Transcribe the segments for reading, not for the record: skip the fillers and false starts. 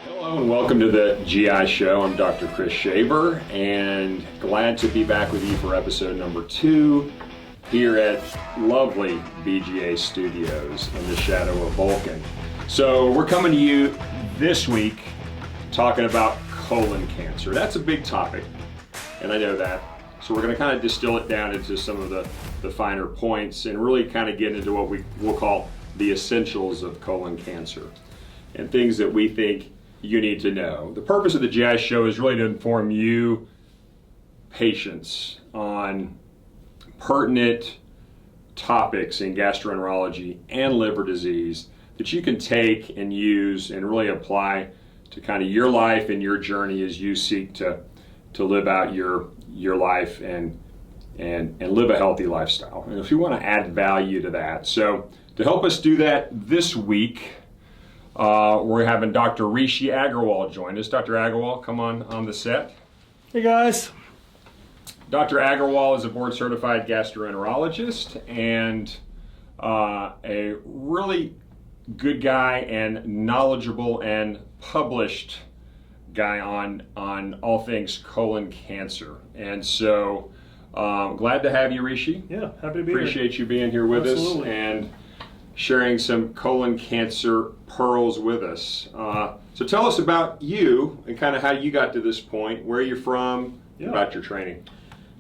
Hello and welcome to the GI Show. I'm Dr. Chris Shaver and glad to be back with you for episode number 2 here at lovely BGA Studios in the shadow of Vulcan. So we're coming to you this week talking about colon cancer. That's a big topic, and I know that. So we're going to kind of distill it down into some of the finer points and really kind of get into what we'll call the essentials of colon cancer and things that we think you need to know. The purpose of the GI Show is really to inform you, patients, on pertinent topics in gastroenterology and liver disease that you can take and use and really apply to kind of your life and your journey as you seek to live out your life and live a healthy lifestyle. And if you want to add value to that. So to help us do that this week, we're having Dr. Rishi Agarwal join us. Dr. Agarwal, come on the set. Hey guys. Dr. Agarwal is a board-certified gastroenterologist and a really good guy and knowledgeable and published guy on all things colon cancer. And so glad to have you, Rishi. Yeah, happy to be here. Appreciate you being here with us and sharing some colon cancer pearls with us. So tell us about you and kind of how you got to this point, where you're from, about your training.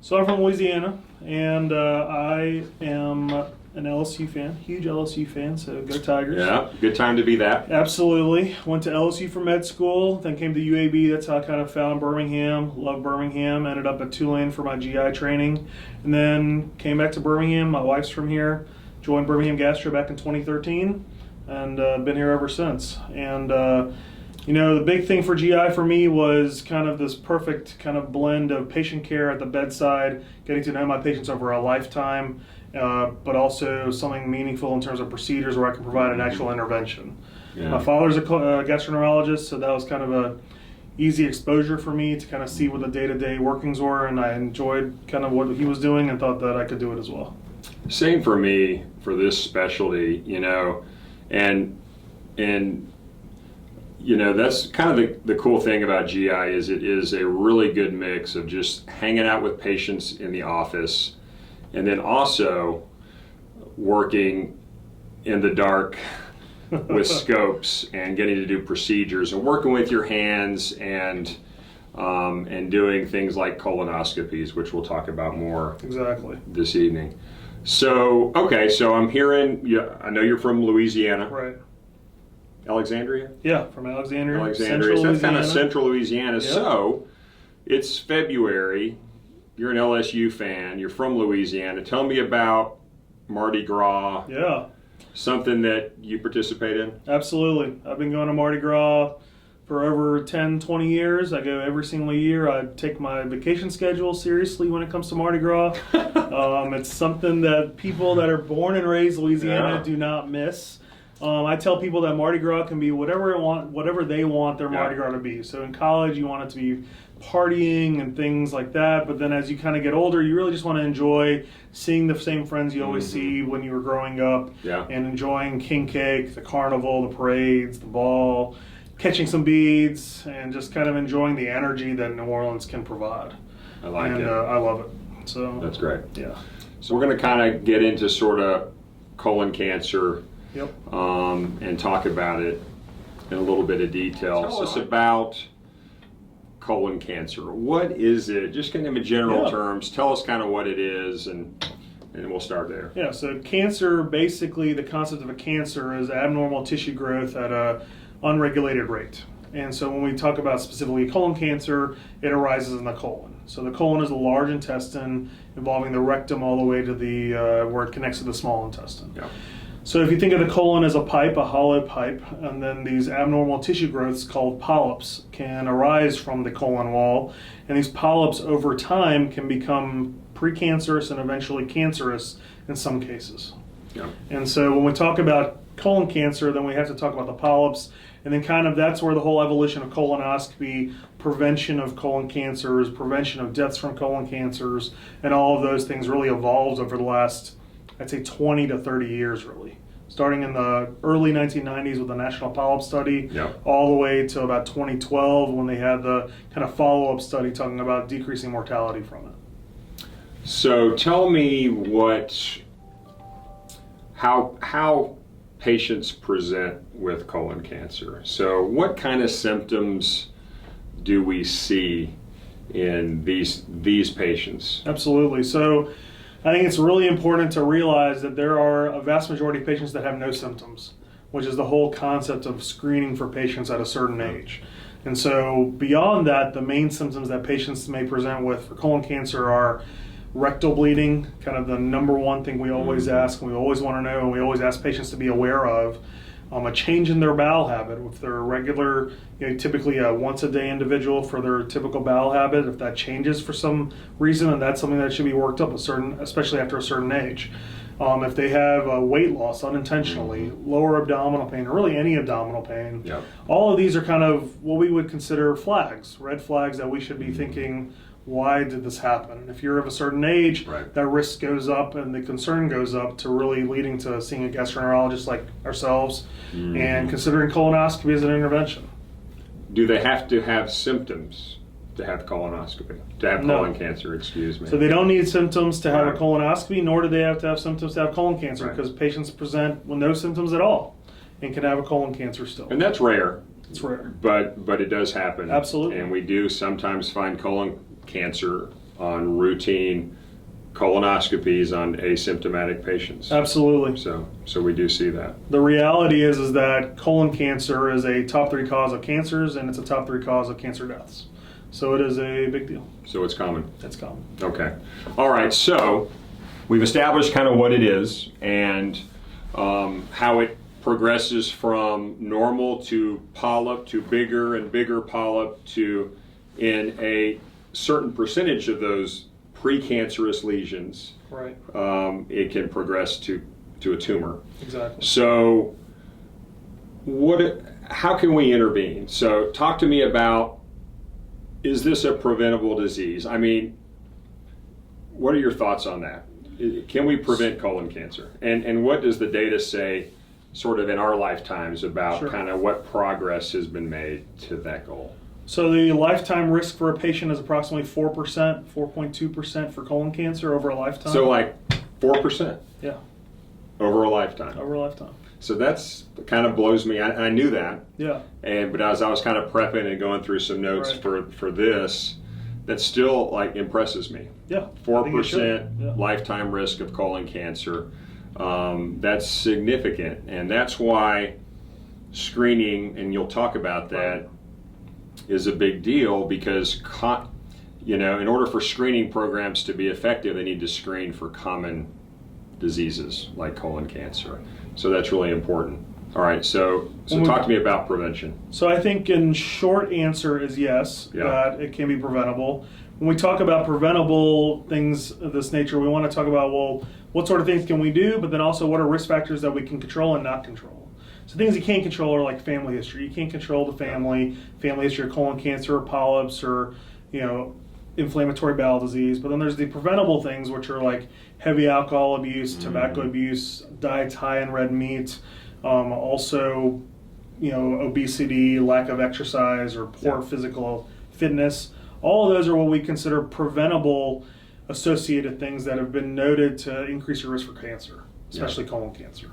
So I'm from Louisiana, and I am an LSU fan, huge LSU fan, so go Tigers. Yeah, good time to be that. Absolutely. Went to LSU for med school, then came to UAB. That's how I kind of found Birmingham. Loved Birmingham. Ended up at Tulane for my GI training, and then came back to Birmingham. My wife's from here. Joined Birmingham Gastro back in 2013, and been here ever since. And the big thing for GI for me was kind of this perfect kind of blend of patient care at the bedside, getting to know my patients over a lifetime, but also something meaningful in terms of procedures where I can provide an actual intervention. Yeah. My father's a gastroenterologist, so that was kind of a easy exposure for me to kind of see what the day-to-day workings were, and I enjoyed kind of what he was doing and thought that I could do it as well. Same for me for this specialty, and that's kind of the cool thing about GI is it is a really good mix of just hanging out with patients in the office and then also working in the dark with scopes and getting to do procedures and working with your hands and doing things like colonoscopies, which we'll talk about more this evening. So, okay, so I'm hearing, I know you're from Louisiana. Right. Alexandria? Yeah, from Alexandria. So that's kind of central Louisiana. Yep. So, it's February. You're an LSU fan. You're from Louisiana. Tell me about Mardi Gras. Yeah. Something that you participate in? Absolutely. I've been going to Mardi Gras for over 10, 20 years. I go every single year. I take my vacation schedule seriously when it comes to Mardi Gras. It's something that people that are born and raised Louisiana do not miss. I tell people that Mardi Gras can be whatever they want their Mardi Gras to be. So in college, you want it to be partying and things like that. But then as you kind of get older, you really just want to enjoy seeing the same friends you always see when you were growing up, and enjoying king cake, the carnival, the parades, the ball, catching some beads, and just kind of enjoying the energy that New Orleans can provide. I like it. I love it. So that's great. Yeah. So we're going to kind of get into sort of colon cancer. Yep. And talk about it in a little bit of detail. Tell us about colon cancer. What is it? Just kind of in general terms, tell us kind of what it is, and we'll start there. Yeah, so cancer, basically the concept of a cancer is abnormal tissue growth at a unregulated rate. And so when we talk about specifically colon cancer, it arises in the colon. So the colon is a large intestine involving the rectum all the way to the where it connects to the small intestine. Yeah. So if you think of the colon as a pipe, a hollow pipe, and then these abnormal tissue growths called polyps can arise from the colon wall, and these polyps over time can become precancerous and eventually cancerous in some cases. Yeah. And so when we talk about colon cancer, then we have to talk about the polyps, and then kind of that's where the whole evolution of colonoscopy, prevention of colon cancers, prevention of deaths from colon cancers, and all of those things really evolved over the last, I'd say 20 to 30 years really. starting in the early 1990s with the National Polyp Study, Yep. all the way to about 2012 when they had the kind of follow-up study talking about decreasing mortality from it. So tell me how patients present with colon cancer. So what kind of symptoms do we see in these patients? Absolutely. So I think it's really important to realize that there are a vast majority of patients that have no symptoms, which is the whole concept of screening for patients at a certain age. And so beyond that, the main symptoms that patients may present with for colon cancer are rectal bleeding, kind of the number one thing we always ask, and we always want to know, and we always ask patients to be aware of. A change in their bowel habit. If they're a regular, typically a once a day individual for their typical bowel habit, if that changes for some reason, and that's something that should be worked up, especially after a certain age. If they have weight loss unintentionally, lower abdominal pain, or really any abdominal pain, Yep. all of these are kind of what we would consider flags, red flags that we should be thinking, why did this happen? And if you're of a certain age, Right. that risk goes up and the concern goes up to really leading to seeing a gastroenterologist like ourselves and considering colonoscopy as an intervention. Do they have to have symptoms to have colonoscopy? To have No. colon cancer, excuse me. So they don't need symptoms to have Right. a colonoscopy, nor do they have to have symptoms to have colon cancer, Right. because patients present with no symptoms at all and can have a colon cancer still. And that's rare, It's rare. but it does happen. Absolutely. And we do sometimes find colon cancer on routine colonoscopies on asymptomatic patients. Absolutely. So we do see that. The reality is that colon cancer is a top 3 cause of cancers, and it's a top 3 cause of cancer deaths. So it is a big deal. So it's common. That's common. Okay. All right. So we've established kind of what it is and how it progresses from normal to polyp to bigger and bigger polyp to, in a certain percentage of those precancerous lesions, Right. it can progress to a tumor. Exactly. So how can we intervene? So talk to me about, is this a preventable disease? I mean, what are your thoughts on that? Can we prevent colon cancer? And what does the data say sort of in our lifetimes about Sure. kind of what progress has been made to that goal? So the lifetime risk for a patient is approximately 4%, 4.2% for colon cancer over a lifetime. So like 4% Yeah, over a lifetime. over a lifetime. So that's kind of blows me. I knew that. Yeah. But as I was kind of prepping and going through some notes Right. for this, that still like impresses me. Yeah. 4% Yeah. lifetime risk of colon cancer. That's significant, and that's why screening, and you'll talk about that, is a big deal because in order for screening programs to be effective, they need to screen for common diseases like colon cancer. So that's really important. All right, so talk to me about prevention. So I think in short answer is yes, Yeah. that it can be preventable. When we talk about preventable things of this nature, we want to talk about, well, what sort of things can we do, but then also what are risk factors that we can control and not control. So things you can't control are like family history. You can't control the family history of colon cancer or polyps or, inflammatory bowel disease. But then there's the preventable things, which are like heavy alcohol abuse, tobacco abuse, diets high in red meat, also, obesity, lack of exercise, or poor physical fitness. All of those are what we consider preventable associated things that have been noted to increase your risk for cancer, especially colon cancer.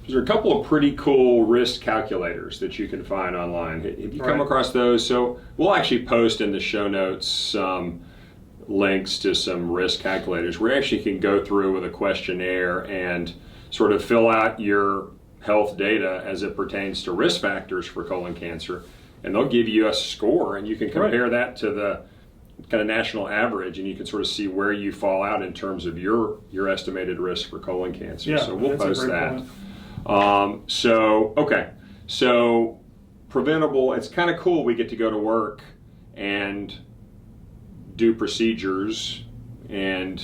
There's a couple of pretty cool risk calculators that you can find online. Have you come Right. across those? So we'll actually post in the show notes some links to some risk calculators where you actually can go through with a questionnaire and sort of fill out your health data as it pertains to risk factors for colon cancer. And they'll give you a score, and you can compare that to the kind of national average, and you can sort of see where you fall out in terms of your estimated risk for colon cancer. Yeah, So we'll that's a post great that. point. So preventable, it's kind of cool. We get to go to work and do procedures and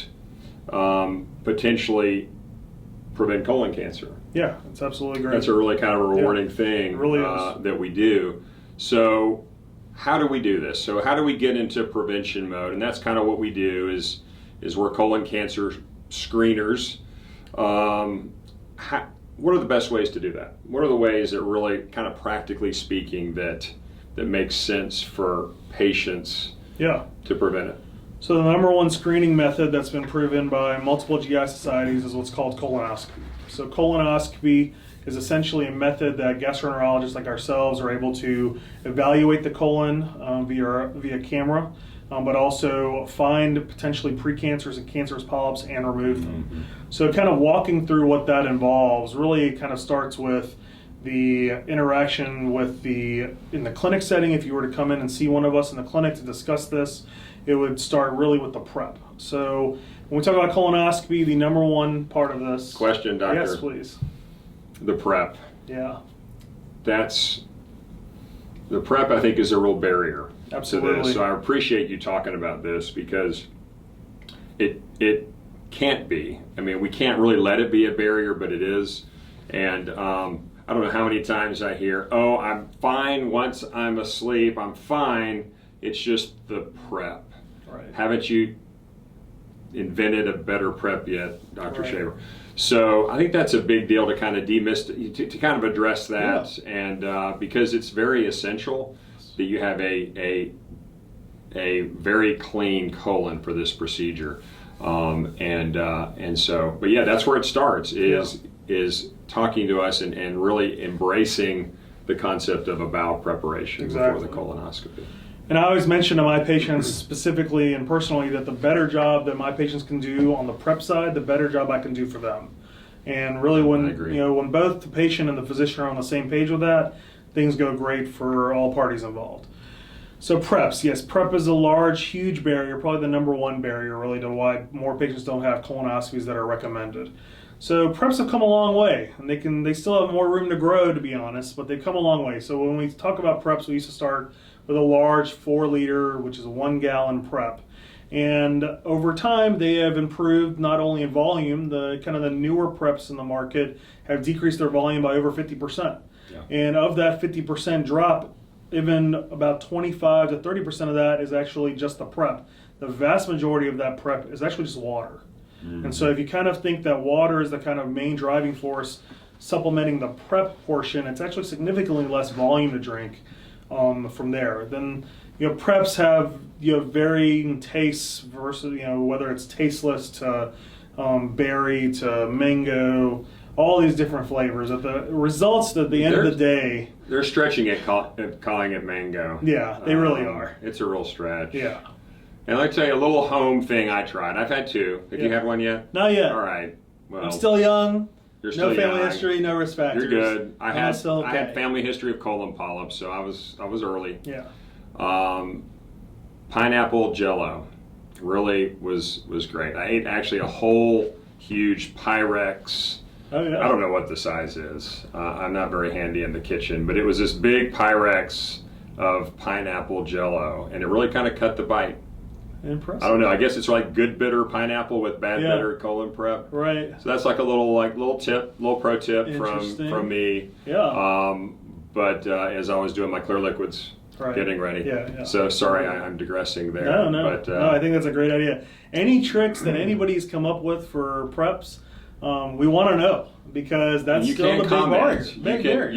potentially prevent colon cancer. Yeah, it's absolutely great. That's a really kind of rewarding thing it really is. that we do. So how do we do this? So how do we get into prevention mode? And that's kind of what we do is we're colon cancer screeners. what are the best ways to do that? What are the ways that really, kind of practically speaking, that makes sense for patients to prevent it? So the number one screening method that's been proven by multiple GI societies is what's called colonoscopy. So colonoscopy is essentially a method that gastroenterologists like ourselves are able to evaluate the colon via camera, but also find potentially precancerous and cancerous polyps and remove them. Mm-hmm. So kind of walking through what that involves really kind of starts with the interaction with in the clinic setting. If you were to come in and see one of us in the clinic to discuss this, it would start really with the prep. So when we talk about colonoscopy, the number one part of this... Question, doctor. Yes, please. The prep. Yeah. The prep, I think, is a real barrier Absolutely. to this. So I appreciate you talking about this, because it can't be. I mean, we can't really let it be a barrier, but it is. And I don't know how many times I hear, "Oh, I'm fine once I'm asleep. I'm fine. It's just the prep." Right. Haven't you invented a better prep yet, Dr. Right. Shaver? So I think that's a big deal to kind of to kind of address that, and because it's very essential that you have a very clean colon for this procedure, and so, but yeah, that's where it starts is talking to us and really embracing the concept of a bowel preparation before the colonoscopy. And I always mention to my patients specifically and personally that the better job that my patients can do on the prep side, the better job I can do for them. And really, when both the patient and the physician are on the same page with that, things go great for all parties involved. So preps, yes, prep is a large, huge barrier, probably the number one barrier really to why more patients don't have colonoscopies that are recommended. So preps have come a long way, and they still have more room to grow, to be honest, but they've come a long way. So when we talk about preps, we used to start with a large 4-liter, which is a 1-gallon prep. And over time, they have improved not only in volume, the newer preps in the market have decreased their volume by over 50%. Yeah. And of that 50% drop, even about 25 to 30% of that is actually just the prep. The vast majority of that prep is actually just water. Mm-hmm. And so if you kind of think that water is the kind of main driving force supplementing the prep portion, it's actually significantly less volume to drink from there. Then preps have varying tastes versus whether it's tasteless to berry to mango, all these different flavors. At the results at the end of the day, they're stretching it calling it mango. Yeah, they really are. It's a real stretch. Yeah. And I'll tell you a little home thing I tried. I've had 2. Have you had one yet? Not yet. All right. Well, I'm still young. You're still no family young. history, no risk factors. You're good. I okay. had family history of colon polyps, so I was early. Yeah. Pineapple Jello really was great. I ate actually a whole huge Pyrex. Oh, yeah. I don't know what the size is. I'm not very handy in the kitchen, but it was this big Pyrex of pineapple Jello, and it really kind of cut the bite. Impressive. I don't know. I guess it's like good bitter pineapple with bad bitter colon prep. Right. So that's like a little pro tip from me. Yeah. But as I was doing my clear liquids, getting ready. Yeah. So sorry, I'm digressing there. No. But, no, I think that's a great idea. Any tricks that anybody's come up with for preps, we want to know, because that's still the big barrier.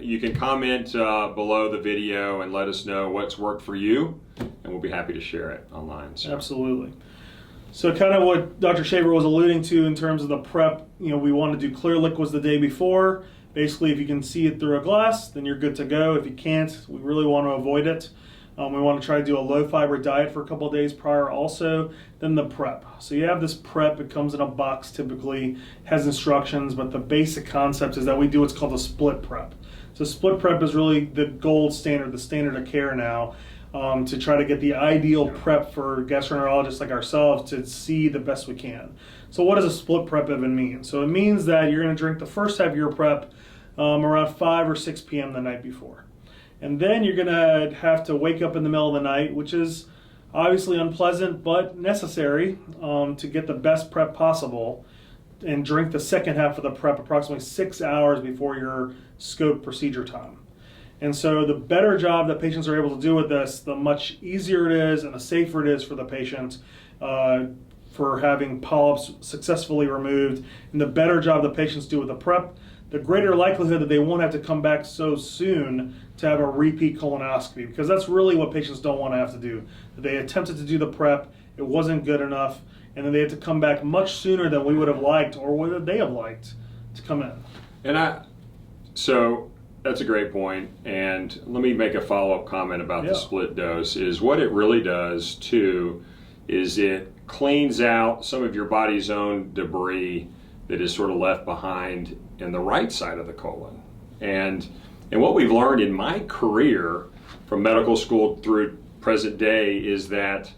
You can comment below the video and let us know what's worked for you, and we'll be happy to share it online. So. Absolutely. So kind of what Dr. Shaver was alluding to in terms of the prep, we want to do clear liquids the day before. Basically, if you can see it through a glass, then you're good to go. If you can't, we really want to avoid it. We want to try to do a low-fiber diet for a couple of days prior also. Then the prep. So you have this prep. It comes in a box typically, has instructions, but the basic concept is that we do what's called a split prep. So split prep is really the gold standard, the standard of care now, to try to get the ideal prep for gastroenterologists like ourselves to see the best we can. So what does a split prep even mean? So it means that you're going to drink the first half of your prep around 5 or 6 p.m. the night before. And then you're going to have to wake up in the middle of the night, which is obviously unpleasant but necessary to get the best prep possible, and drink the second half of the prep approximately 6 hours before your scope procedure time. And so the better job that patients are able to do with this, the much easier it is and the safer it is for the patient for having polyps successfully removed. And the better job the patients do with the prep, the greater likelihood that they won't have to come back so soon to have a repeat colonoscopy, because that's really what patients don't want to have to do. They attempted to do the prep, it wasn't good enough, and then they had to come back much sooner than we would have liked, or would they have liked to come in. So that's a great point, and let me make a follow-up comment about the split dose. Is what it really does too is it cleans out some of your body's own debris that is sort of left behind in the right side of the colon. And what we've learned in my career from medical school through present day is that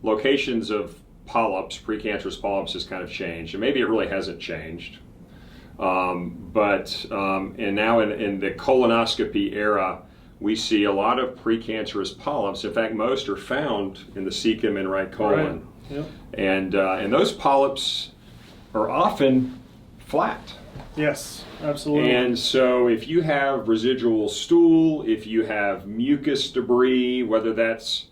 locations of polyps, precancerous polyps, has kind of changed, and maybe it really hasn't changed. And now in the colonoscopy era, we see a lot of precancerous polyps. In fact, most are found in the cecum and right colon. Right. Yep. And those polyps are often flat. Yes, absolutely. And so if you have residual stool, if you have mucus debris, whether that's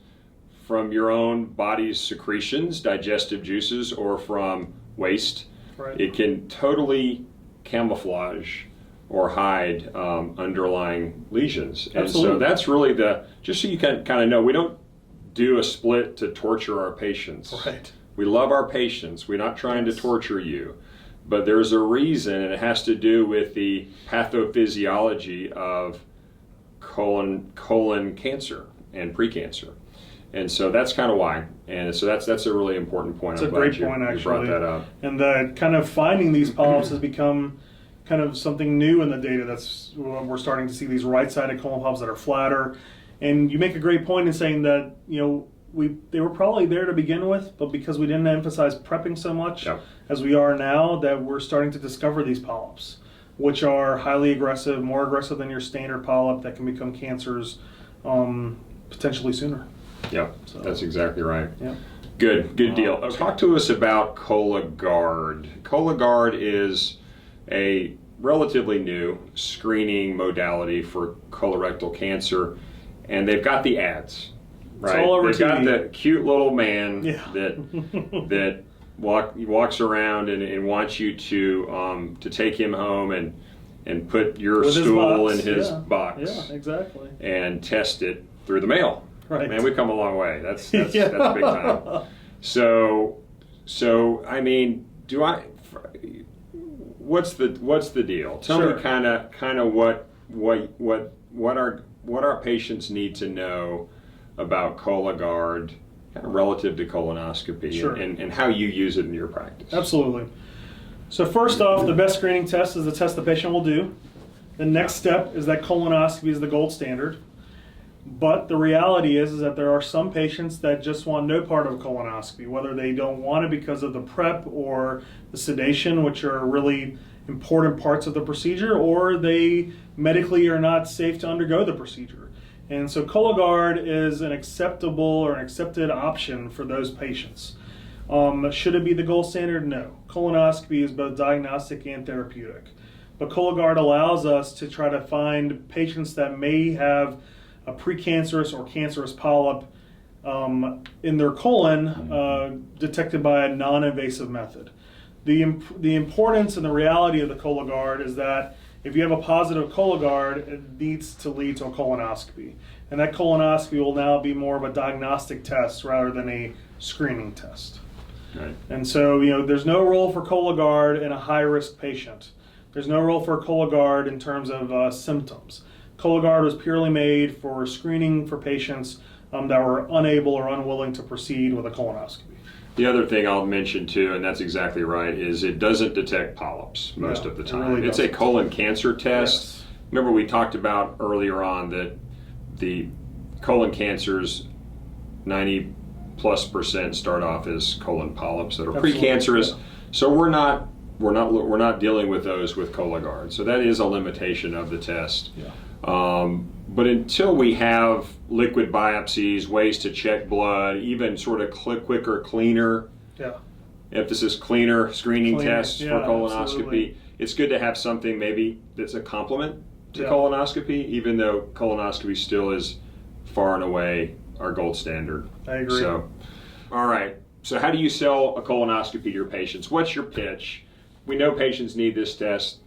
from your own body's secretions, digestive juices, or from waste, right, it can totally camouflage or hide underlying lesions. And Absolutely. so that's really just so you can kind of know, we don't do a split to torture our patients. Right. We love our patients. We're not trying to torture you. But there's a reason, and it has to do with the pathophysiology of colon cancer and precancer. And so that's kind of why. And so that's a really important point. It's a great point, actually. You brought that up. And the kind of finding these polyps has become kind of something new in the data. That's we're starting to see these right-sided colon polyps that are flatter. And you make a great point in saying that, they were probably there to begin with, but because we didn't emphasize prepping so much as we are now, that we're starting to discover these polyps, which are highly aggressive, more aggressive than your standard polyp that can become cancers potentially sooner. Yeah, so that's exactly right. Yeah. Good deal. Talk to us about Cologuard. Cologuard is a relatively new screening modality for colorectal cancer, and they've got the ads. Right. It's all over They've got TV. the cute little man that walks around and wants you to take him home and put your With stool in his his box. Yeah, exactly. And test it through the mail. Right. Man, we've come a long way. That's big time. So I mean, what's the deal? Tell me kind of what our patients need to know about Cologuard relative to colonoscopy and how you use it in your practice. Absolutely. So first off, the best screening test is the test the patient will do. The next step is that colonoscopy is the gold standard. But the reality is that there are some patients that just want no part of a colonoscopy, whether they don't want it because of the prep or the sedation, which are really important parts of the procedure, or they medically are not safe to undergo the procedure. And so Cologuard is an acceptable or an accepted option for those patients. Should it be the gold standard? No. Colonoscopy is both diagnostic and therapeutic. But Cologuard allows us to try to find patients that may have a precancerous or cancerous polyp in their colon detected by a non-invasive method. The importance and the reality of the Cologuard is that if you have a positive Cologuard, it needs to lead to a colonoscopy. And that colonoscopy will now be more of a diagnostic test rather than a screening test. Right. And so, there's no role for Cologuard in a high-risk patient. There's no role for Cologuard in terms of symptoms. Cologuard was purely made for screening for patients that were unable or unwilling to proceed with a colonoscopy. The other thing I'll mention too, and that's exactly right, is it doesn't detect polyps most of the time. Really it's a colon cancer test. Yes. Remember we talked about earlier on that the colon cancers, 90+% start off as colon polyps that are precancerous. Yeah. So we're not dealing with those with Cologuard. So that is a limitation of the test. Yeah. But until we have liquid biopsies, ways to check blood, even sort of quicker, cleaner, emphasis cleaner screening tests for colonoscopy, absolutely. It's good to have something maybe that's a complement to colonoscopy, even though colonoscopy still is far and away our gold standard. I agree. So, all right. So how do you sell a colonoscopy to your patients? What's your pitch? We know patients need this test.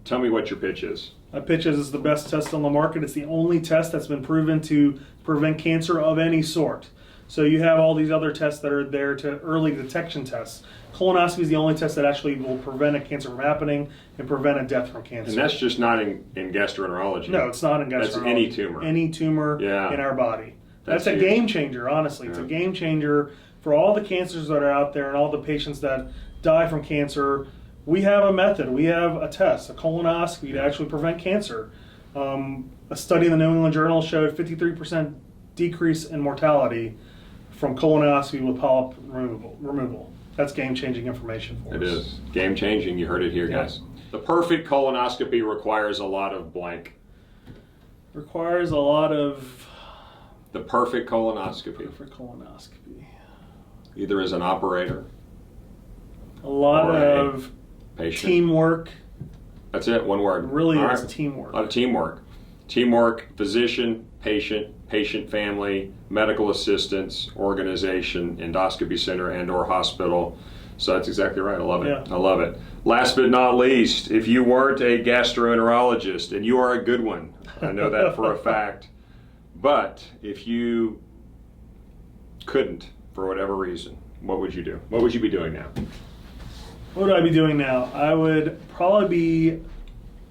Tell me what your pitch is. My pitch is it's the best test on the market. It's the only test that's been proven to prevent cancer of any sort. So you have all these other tests that are there to early detection tests. Colonoscopy is the only test that actually will prevent a cancer from happening and prevent a death from cancer. And that's just not in gastroenterology. No, it's not in gastroenterology. That's any tumor. Any tumor in our body. That's a game changer, honestly. It's a game changer for all the cancers that are out there and all the patients that die from cancer. We have a method. We have a test, a colonoscopy, to actually prevent cancer. A study in the New England Journal showed 53% decrease in mortality from colonoscopy with polyp removal. That's game-changing information for us. It is. Game-changing. You heard it here, guys. The perfect colonoscopy requires a lot of blank. Requires a lot of... The perfect colonoscopy. Perfect colonoscopy. Either as an operator. A lot of patient. Teamwork. That's it, one word. It really is teamwork. A lot of teamwork. Teamwork, physician, patient, patient family, medical assistants, organization, endoscopy center and or hospital. So that's exactly right. I love it. Yeah. I love it. Last but not least, if you weren't a gastroenterologist, and you are a good one, I know that for a fact, but if you couldn't, for whatever reason, what would you do? What would you be doing now? What would I be doing now? I would probably be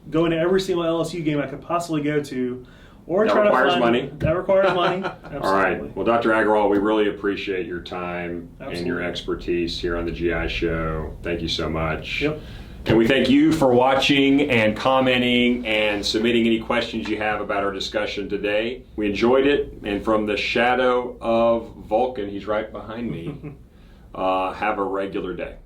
going to every single LSU game I could possibly go to, or that try requires to find money. That requires money. Absolutely. All right. Well, Dr. Agarwal, we really appreciate your time and your Absolutely. expertise here on the GI Show. Thank you so much. Yep. And we thank you for watching and commenting and submitting any questions you have about our discussion today. We enjoyed it, and from the shadow of Vulcan, he's right behind me, have a regular day.